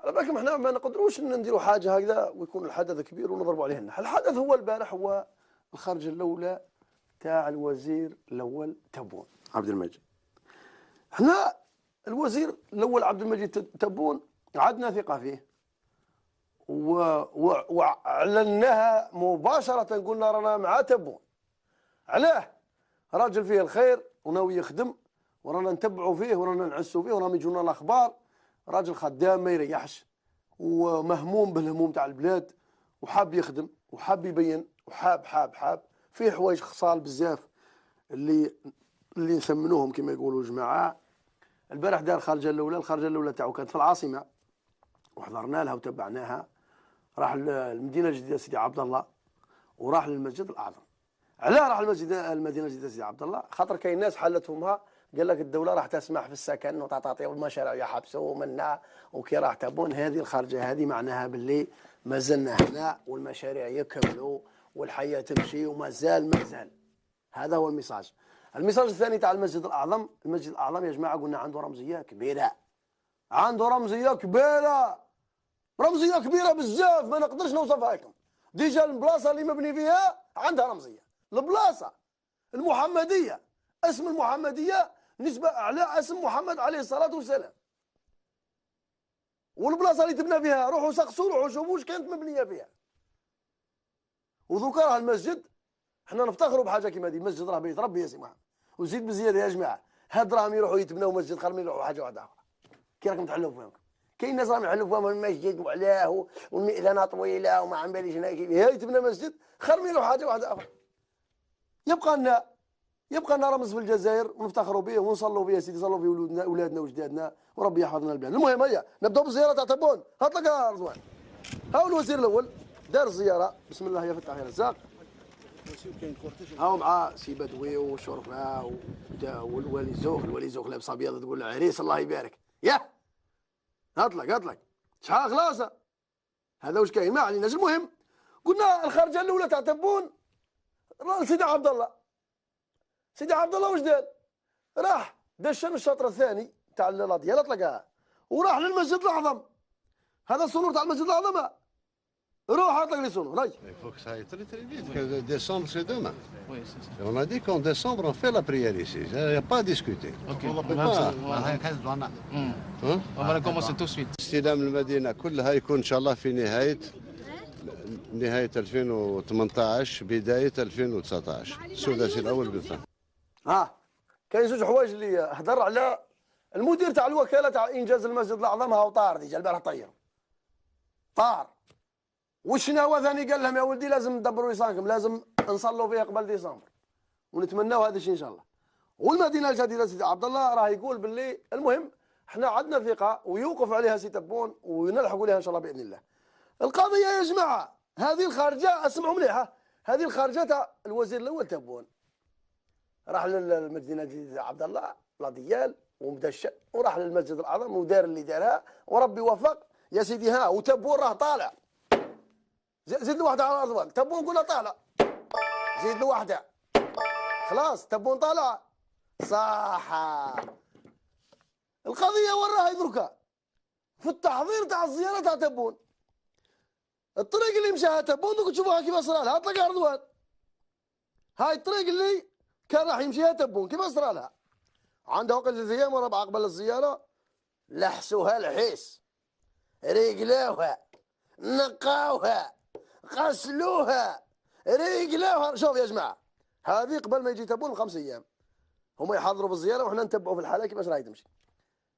على بالكم احنا ما نقدروش نديروا حاجه هكذا ويكون الحدث كبير ونضربوا عليه النحل. الحدث هو البارح هو الخرجه الاولى تاع الوزير الاول تبون عبد المجيد. احنا الوزير الاول عبد المجيد تبون عدنا ثقه فيه واعلناها مباشره، قلنا رانا مع تبون. علاه؟ راجل فيه الخير وناوي يخدم ورانا نتبعوا فيه ورانا نعسوا فيه ورانا يجونا الاخبار. راجل خدام ما يريحش ومهموم بالهموم تاع البلاد وحاب يخدم وحاب يبين وحاب فيه حوايج خصال بزاف اللي نثمنوهم كما يقولوا الجماعه. البارح دار الخرجه الاولى تاعو كانت في العاصمه وحضرنا لها وتبعناها. راح المدينه الجديده سيدي عبد الله وراح للمسجد الاعظم. علاه راح المدينه الجديده سيدي عبد الله؟ خاطر كاين ناس حلتهمها، قال لك الدوله راح تسمح في السكن وتعطيو المشاريع يحبسوا منا، وكي راح تبون هذه الخرجه هذه معناها باللي ما زلنا هنا والمشاريع يكملوا والحياه تمشي وما زال. هذا هو الميساج. الميساج الثاني تاع المسجد الاعظم. المسجد الاعظم يا جماعه قلنا عنده رمزيه كبيره، رمزيه كبيره بزاف ما نقدرش نوصفها لكم. ديجا البلاصه اللي مبني فيها عندها رمزيه، البلاصه المحمديه، اسم المحمديه نسبه على اسم محمد عليه الصلاه والسلام. والبلاصه اللي تبنى فيها روحوا سقسوا روحوا شوفوا واش كانت مبنيه فيها. وذوك راه المسجد احنا نفتخروا بحاجه كيما هذه. المسجد راه بيت ربي يا سي محمد، وزيد بزياده يا جماعه. هاد راهم يروحوا يتبناو مسجد خير من يروحوا حاجه واحده اخرى. كي راكم تحلوا فيهم؟ كاين ناس راهم يحلوا فيهم المسجد وعلاه والمئذنه طويله وما عم باليش هنا هي يتبنى مسجد خير من يروحوا حاجه واحده اخرى. يبقى لنا رمز في الجزائر ونفتخروا به ونصلوا به يا سيدي، صلوا به اولادنا وجدادنا وربي يحفظ لنا البلاد. المهم هيا نبداو بالزياره تاع تبون. هات لك يا رضوان. هاو الوزير الاول دار الزياره، بسم الله يا فتح يا رزاق. هاو مع سي بدوي وشرفه والوالي زوق لابس ابيض تقول له عريس الله يبارك. ياه هات لك شحال خلاصه هذا واش كاين ما عليناش. المهم قلنا الخرجه الاولى تاع تبون سيدي عبد الله واش دار؟ راح دشن الشطر الثاني تاع لا ديال طلقها وراح للمسجد الاعظم. هذا السونور تاع المسجد الاعظم. روح هات لك لي سونور. هاي Il faut que ça aille très très vite, que décembre c'est demain. Oui, c'est ça. Et on a dit qu'en décembre on fait la prière ici, il n'y a pas à discuter. Ok, on va commencer tout de suite. استلام المدينة كلها يكون إن شاء الله في نهاية 2018 بداية 2019 السداسي الأول بالفعل. كاين زوج حوايج اللي هضر على المدير تاع الوكالة تاع إنجاز المسجد الأعظم. هاو طار ديجا البارح طار. والشناوة ثاني قال لهم يا ولدي لازم تدبروا لسانكم، لازم نصلوا فيه قبل ديسمبر ونتمناو هذا الشيء ان شاء الله. والمدينه الجديده سيدي عبد الله راه يقول باللي المهم احنا عندنا ثقه ويوقف عليها سي تبون ونلحقوا لها ان شاء الله باذن الله. القضيه يا جماعه هذه الخارجه اسمعوا مليحه، هذه الخارجه تاع الوزير الاول تبون راح للمدينه الجديده عبد الله لا ديال ومدشن وراح للمسجد الاعظم ودار اللي دارها وربي وفق يا سيدي. ها وتبون راه طالع. زيد له واحدة على رضوان. تبون قولها طالع. زيد له واحدة. خلاص تبون طالع. صح. القضية وين راهي دركا؟ في التحضير تاع الزيارة تاع تبون. الطريق اللي مشاها تبون دوك تشوفوها كيف صرالها. هات لك يا رضوان. هاي الطريق اللي كان راح يمشيها تبون كيف صرالها؟ عندها وقت 3 أيام ورا قبل الزيارة لحسوها الحس. ريقلاوها. نقاوها. غسلوها ريقلاوها. شوف يا جماعه هذه قبل ما يجي تبون ب5 أيام هما يحضروا بالزياره وحنا نتبعوا في الحاله كيفاش راهي تمشي.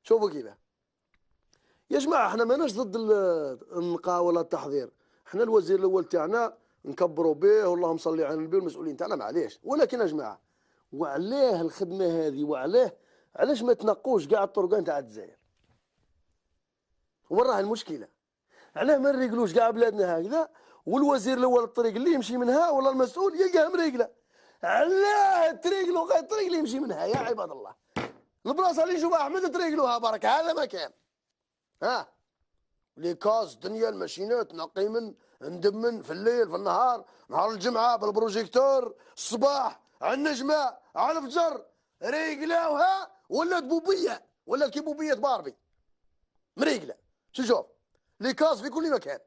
شوفوا كيفاه يا جماعه. احنا ماناش ضد النقاء ولا التحضير. احنا الوزير الاول تاعنا نكبروا به واللهم صل على النبي والمسؤولين تاعنا معليش. ولكن يا جماعه وعلاه الخدمه هذه علاش ما تنقوش كاع الطرقان تاع الجزائر؟ وين راه المشكله؟ علاه ما نريقلوش كاع بلادنا هكذا والوزير الاول الطريق اللي يمشي منها ولا المسؤول يلقاها مريقله؟ علاه تريقلوا غير الطريق اللي يمشي منها يا عباد الله؟ البلاصه اللي يشوفها احمد تريقلوها برك هذا مكان. لي كاز دنيا الماشينات نقي من ندمن في الليل في النهار، نهار الجمعه بالبروجيكتور، الصباح على النجمه على الفجر ريقلاوها ولات بوبيه ولا كي بوبيه باربي مريقله. شوف لي كاز في كل مكان.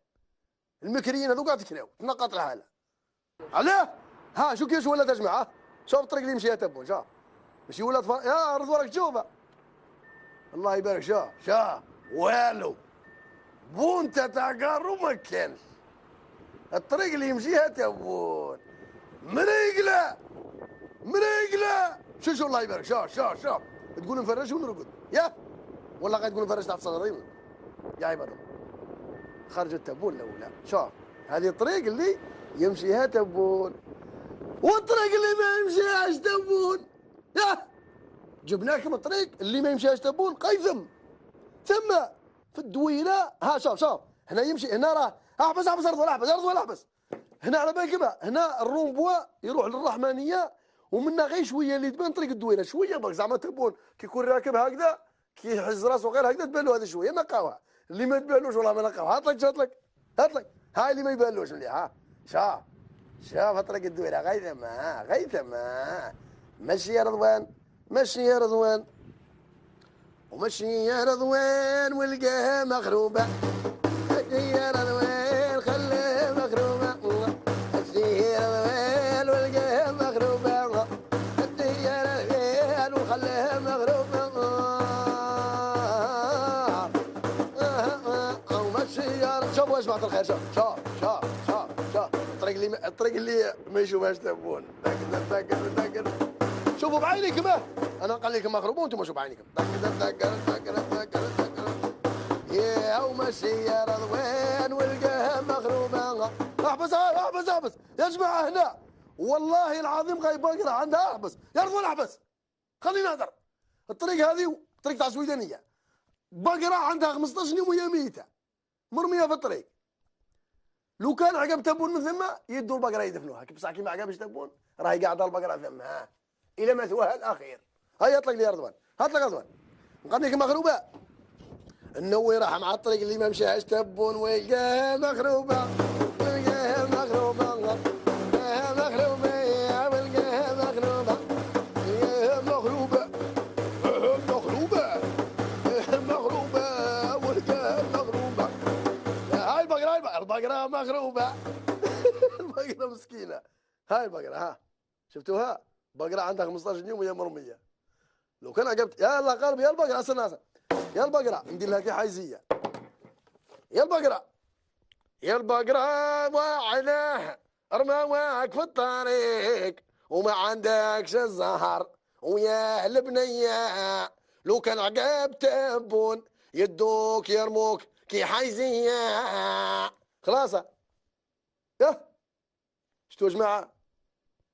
المكريين هذوك قاعد تكناو تنقط الحاله. علاه؟ ها شو كيفاش ولات يا جماعه؟ شوف الطريق اللي مشيها تبون شوف. ماشي ولات يا رضوانك تشوفها. الله يبارك شوف والو. بونتا تاع كارو ما كانش. الطريق اللي يمشيها تبون مريقله شو الله يبارك شوف تقول نفرش ونرقد يا والله قاعد تقول نفرش تحت صغرين يا عباد الله. خرجت تبون الاولى شوف هذه الطريق اللي يمشيها تبون والطريق اللي ما يمشيهاش تبون يا جبناكم الطريق اللي ما يمشيهاش تبون قيثم ثم في الدويره. ها شوف هنا يمشي هنا راه احبس احبس هنا على بالك هنا الرومبوا يروح للرحمانيه ومنا غير شويه اللي تبان طريق الدويره شويه برك زعما تبون كي يكون راكب هكذا كي يحز راسه غير هكذا تبان له هذه شويه نقاوها. اللي ما تبانلوش والله ما نقاوها. هات لك هاي اللي ما يبانلوش مليح. ها شوف طريق الدويره غيثما مشي يا رضوان ومشي يا رضوان والقاها مغروبه. مشي يا رضوان خليها مغروبه. مشي يا رضوان والقاها مغروبه. مشي يا رضوان وخليها مغروبه. ومشي يا رضوان. شوفوا يا جماعه الخير شوف الطريق اللي ما يشوفهاش تبون. شوفوا بعينكم انا قال لكم مغروبه وانتم شوفوا بعينكم. يا ومشي يا رضوان والقاها مغروبه. احبس يا جماعه هنا والله العظيم غايب بقرا عندها. احبس يا رضوان احبس خليني نهضر. الطريق هذه طريق تاع سويدانيه بقرا عندها 15 يوم وهي ميته مرميه في الطريق. لو كان عقب تبون من ثم يدوا البقره يدفنوها بصح كي ما عقبش تبون راهي قاعده البقره ثم الى مثواها الاخير. هيا اطلق لي يا رضوان هات لك رضوان نقضيك مغروبه. النوي راح مع الطريق اللي ما مشاهاش تبون ويلقاها مغروبه. والقاها مغروبه والقاها مغروبه والقاها مغروبه. هاي البقره مغروبه. البقره مسكينه. هاي البقره شفتوها بقره عندها 15 يوم وهي مرميه. لو كان عجبت يا الله قلبي يا البقره استنى يا البقره ندير لها كي حيزيه. يا البقره وعيناها رماواك في الطريق وما عندكش الزهر ويا البنيه. لو كان عقب تبون يدوك يرموك كي حيزيه. خلاص يا شتو يا جماعه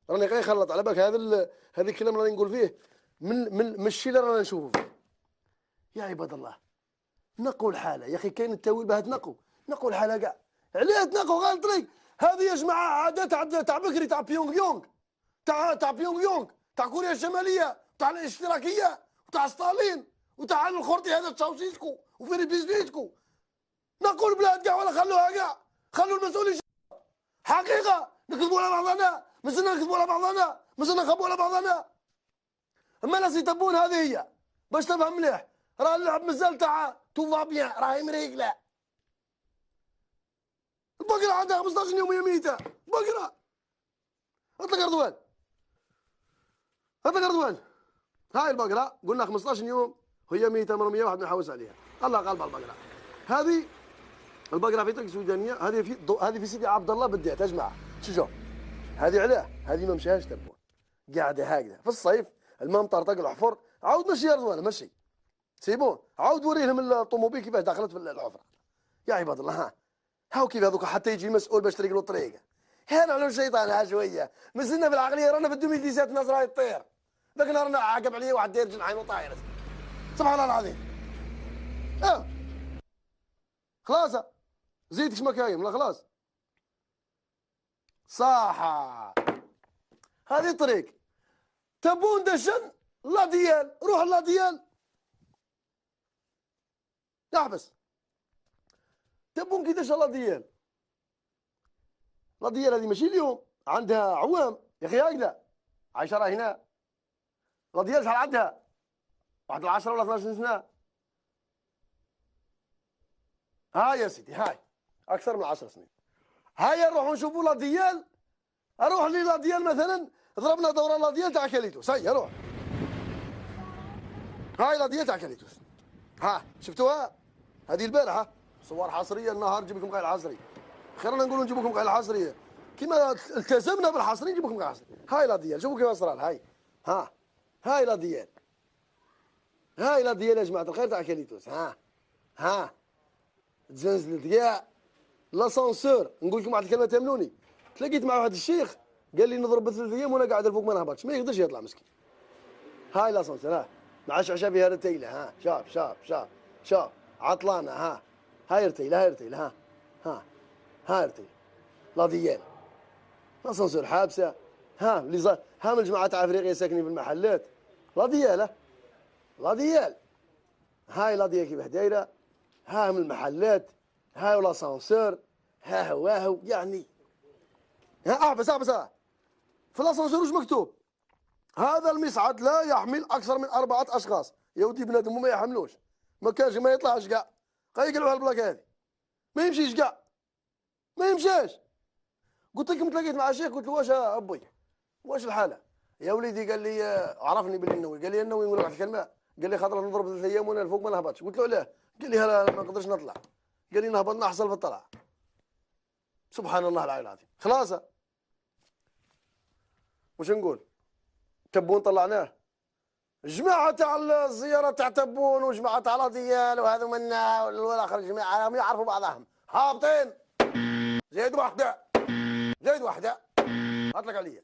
راني غير خلط على بالك هذا الكلام راني نقول فيه من الشيء اللي رانا نشوفه فيه. يا عباد الله نقوا الحاله يا اخي. كاين التاويل باه تنقوا الحاله كاع. علاه تنقوا غير الطريق هذه يا جماعه عادات تاع بكري تاع بيونغ يونغ تاع كوريا الشماليه تاع الاشتراكيه وتاع ستالين وتاع الخرطي هذا تشاوشيسكو وفيري بيزنيتكو. نقوا البلاد كاع ولا خلوها كاع. خلوا المسؤولين حقيقه نكذبوا على بعضنا مازلنا نكذبوا على بعضنا مازلنا نخبوا على بعضنا. اما ناس يتبون هذه هي باش تفهم مليح. راه اللعب مازال تاع توفا بيان راهي مريقله. البقره عندها 15 يوم وهي ميته. بقره اطلق رضوان هاي البقره قلنا 15 يوم وهي ميته مرميه واحد ما يحوس عليها. الله قلب البقره هذه. البقره في طريق سودانيه هذه في سيدي عبد الله بديت يا جماعه. شوف هذه علاه هذه ما مشاهاش تبون قاعده هكذا في الصيف الماء مطرطق الحفر. عاود مشي يا رضوان مشي سيبون عاود وري لهم الطوموبيل كيفاش دخلت في الحفره. يا عباد الله هاو كيف هذوك حتى يجي المسؤول باش تريق له الطريق. هنا على الشيطان شويه مازلنا بالعقليه رانا في 2017 الناس راهي تطير. ذاك النهار رانا عاقب عليه واحد داير جناحين وطاير سبحان الله العظيم. خلاص زيدك ما كاين لا خلاص صاحة. هذه طريق تبون دشن لا ديال روح لا ديال احبس. تبون كي دش لا ديال هذه ماشي اليوم عندها عوام يا اخي هكذا عايشه راه هنا. لا ديال شحال عندها واحد 10 ولا 12 سنه. هاي يا سيدي هاي اكثر من 10 سنين. هاي نروحوا نشوفوا لا ديال. اروح لي لا ديال مثلا ضربنا دوره لا ديال تاع كاليتوس. هيا روح. هاي لا ديال تاع كاليتوس. ها شفتوها؟ هذه البارحه صور حصريه. النهار نجيب لكم غير الحصري. خيرنا نقولوا نجيب لكم غير الحصريه. كيما التزمنا بالحصري نجيب لكم غير الحصري. هاي لا ديال شوفوا كيف صرال. هاي ها هاي لا ديال. هاي لا ديال يا جماعه الخير تاع كاليتوس. ها تزنزلت كاع لاسانسور. نقول لكم واحد الكلمه تامنوني. تلاقيت مع واحد الشيخ قال لي نضرب ب3 ايام وانا قاعد الفوق ما نهبطش، ما يقدرش يطلع مسكين. هاي لاسانسور ها مع شعشع فيها رتيله. ها شاف عطلانه. هاي رتيله. ها رتيله لا ديال لاسانسور حابسه. ها من الجماعه تاع افريقيا ساكنين في المحلات. لا ديال هاي لا ديال كيفاه دايره. ها من المحلات. هاي لاسانسور. ها هو يعني. ها بس في الاسانسور واش مكتوب؟ هذا المصعد لا يحمل اكثر من 4 اشخاص. يا ودي بنادم ما يحملوش. ما كانش ما يطلعش كاع. يقلعوا على البلاك هذه. ما يمشيش كاع. ما يمشاش. قلت لكم تلاقيت مع شيخ قلت له واش ابوي واش الحاله؟ يا وليدي قال لي عرفني باللي النووي. قال لي النووي نقول لك واحد الكلمه. قال لي خاطر نضرب 3 ايام وانا الفوق ما نهبطش. قلت له علاه؟ قال لي لا ما نقدرش نطلع. قال لي نهبط نحصل في الطلعه. سبحان الله العلي العظيم. خلاص واش نقول؟ تبون طلعناه. جماعة تاع الزيارة تاع تبون وجماعة تاع لا ديال وهذو منا والاخر جماعة راهم يعرفوا بعضهم. هابطين. زيد واحدة. هاطلق عليا.